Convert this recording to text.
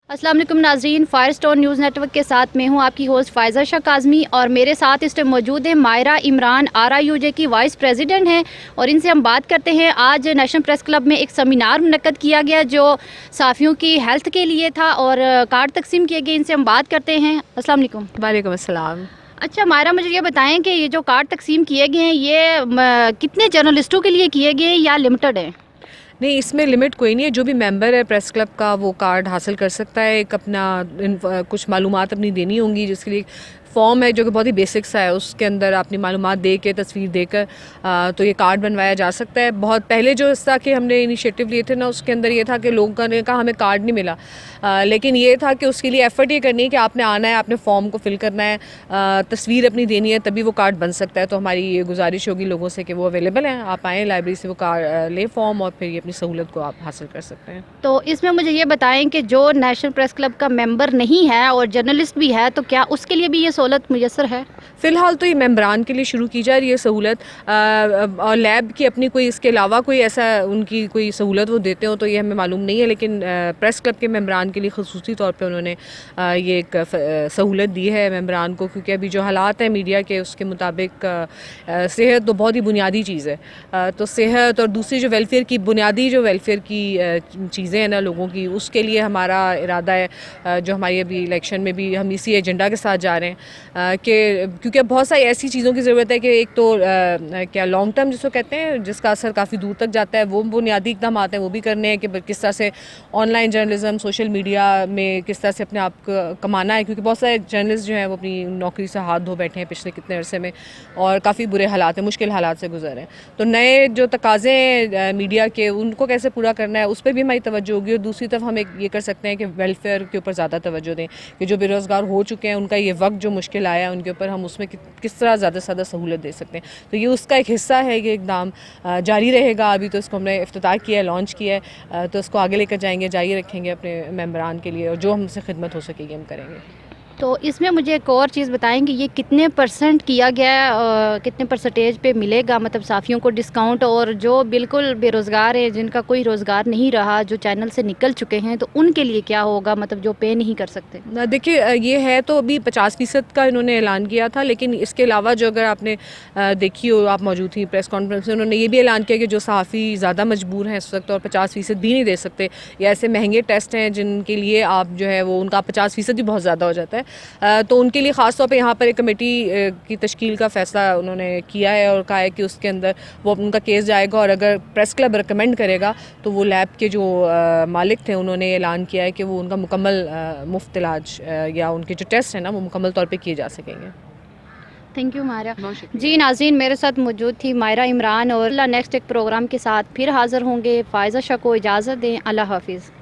अस्सलाम वालेकुम नाज़रीन, फायरस्टोन न्यूज़ नेटवर्क के साथ मैं हूं आपकी होस्ट फ़ायज़ा शाह काज़मी और मेरे साथ इस टाइम मौजूद है मायरा इमरान RIUJ की वाइस प्रेसिडेंट हैं और इनसे हम बात करते हैं। आज नेशनल प्रेस क्लब में एक सेमिनार मुनक्कद किया गया जो सहाफ़ियों की हेल्थ के लिए था और कार्ड तकसीम किए गए। इनसे हम बात करते हैं। अस्सलाम वालेकुम। वालेकुम अस्सलाम। अच्छा मायरा, मुझे ये बताएं कि ये जो कार्ड तकसीम किए गए हैं ये कितने जर्नलिस्टों के लिए किए गए हैं या लिमिटेड हैं? नहीं, इसमें लिमिट कोई नहीं है। जो भी मेंबर है प्रेस क्लब का वो कार्ड हासिल कर सकता है। एक अपना कुछ मालूमात अपनी देनी होंगी, जिसके लिए फॉर्म है जो कि बहुत ही बेसिक सा है। उसके अंदर अपनी मालूमात दे के, तस्वीर देकर तो ये कार्ड बनवाया जा सकता है। बहुत पहले जो इस तरह के हमने इनिशिएटिव लिए थे ना, उसके अंदर ये था कि लोगों ने कहा हमें कार्ड नहीं मिला, लेकिन ये था कि उसके लिए एफ़र्ट ये करनी है कि आपने आना है, आपने फॉर्म को फिल करना है, तस्वीर अपनी देनी है, तभी वो कार्ड बन सकता है। तो हमारी ये गुजारिश होगी लोगों से कि वो अवेलेबल हैं, आप आएँ लाइब्रेरी से, वो कार्ड लें फॉर्म, और फिर ये अपनी सहूलत को आप हासिल कर सकते हैं। तो इसमें मुझे ये बताएं कि जो नेशनल प्रेस क्लब का मेंबर नहीं है और जर्नलिस्ट भी है, तो क्या उसके लिए भी ये सहूलत मुयस्सर है? फ़िलहाल तो ये मेंबरान के लिए शुरू की जा रही है सहूलत, और लैब की अपनी कोई इसके अलावा कोई ऐसा उनकी कोई सहूलत वो देते हो तो ये हमें मालूम नहीं है, लेकिन प्रेस क्लब के मेंबरान के लिए ख़ुसूसी तौर पे उन्होंने ये एक सहूलत दी है मेंबरान को, क्योंकि अभी जो हालात हैं मीडिया के उसके मुताबिक सेहत तो बहुत ही बुनियादी चीज़ है। तो सेहत और दूसरी जो वेलफेयर की बुनियादी जो वेलफेयर की चीज़ें हैं ना लोगों की, उसके लिए हमारा इरादा है, जो हमारी अभी इलेक्शन में भी हम इसी एजेंडा के साथ जा रहे हैं कि क्योंकि अब बहुत सारी ऐसी चीज़ों की ज़रूरत है कि एक तो क्या लॉन्ग टर्म जिसको कहते हैं, जिसका असर काफ़ी दूर तक जाता है, वो बुनियादी इकदाम आते हैं वो भी करने हैं कि किस तरह से ऑनलाइन जर्नलिज्म, सोशल मीडिया में किस तरह से अपने आप को कमाना है, क्योंकि बहुत सारे जर्नलिस्ट जो हैं वो अपनी नौकरी से हाथ धो बैठे हैं पिछले कितने अरसे में और काफ़ी बुरे हालात हैं, मुश्किल हालात से गुजर हैं। तो नए जो तकाज़े हैं मीडिया के, उनको कैसे पूरा करना है उस पर भी हमारी तवज्जो होगी। और दूसरी तरफ हम एक ये कर सकते हैं कि वेलफेयर के ऊपर ज़्यादा तवज्जो दें, कि जो बेरोज़गार हो चुके हैं उनका ये वक्त जो मुश्किल आया है उनके ऊपर हम उसमें किस तरह ज़्यादा से ज़्यादा सहूलत दे सकते हैं। तो ये उसका एक हिस्सा है, ये इक़दाम जारी रहेगा। अभी तो इसको हमने इफ्तिताह किया है, लॉन्च किया है, तो इसको आगे लेकर जाएंगे, जारी रखेंगे अपने मेंबरान के लिए, और जो हमसे खिदमत हो सकेगी हम करेंगे। तो इसमें मुझे एक और चीज़ बताएंगे, ये कितने परसेंट किया गया है, कितने परसेंटेज पे मिलेगा मतलब साफ़ियों को डिस्काउंट, और जो बिल्कुल बेरोज़गार हैं जिनका कोई रोज़गार नहीं रहा, जो चैनल से निकल चुके हैं, तो उनके लिए क्या होगा, मतलब जो पे नहीं कर सकते? देखिए, ये है तो अभी 50% का इन्होंने ऐलान किया था, लेकिन इसके अलावा जो अगर आपने देखी हो, आप मौजूद थी प्रेस कॉन्फ्रेंस में, उन्होंने ये भी ऐलान किया कि जो सहाफ़ी ज़्यादा मजबूर हैं इस वक्त और 50% भी नहीं दे सकते, या ऐसे महंगे टेस्ट हैं जिनके लिए आप जो है वो उनका 50% भी बहुत ज़्यादा हो जाता है, तो उनके लिए ख़ास तौर पे यहाँ पर एक कमेटी की तश्कील का फ़ैसला उन्होंने किया है और कहा है कि उसके अंदर वो उनका केस जाएगा, और अगर प्रेस क्लब रिकमेंड करेगा तो वो लैब के जो मालिक थे उन्होंने ऐलान किया है कि वो उनका मुकम्मल मुफ्त इलाज या उनके जो टेस्ट हैं ना वो मुकम्मल तौर पे किए जा सकेंगे। थैंक यू मायरा जी। नाज़रीन, मेरे साथ मौजूद थी मायरा इमरान और नेक्स्ट एक प्रोग्राम के साथ फिर हाज़िर होंगे। फ़ायज़ा शाह को इजाज़त दें। अल्लाह हाफिज़।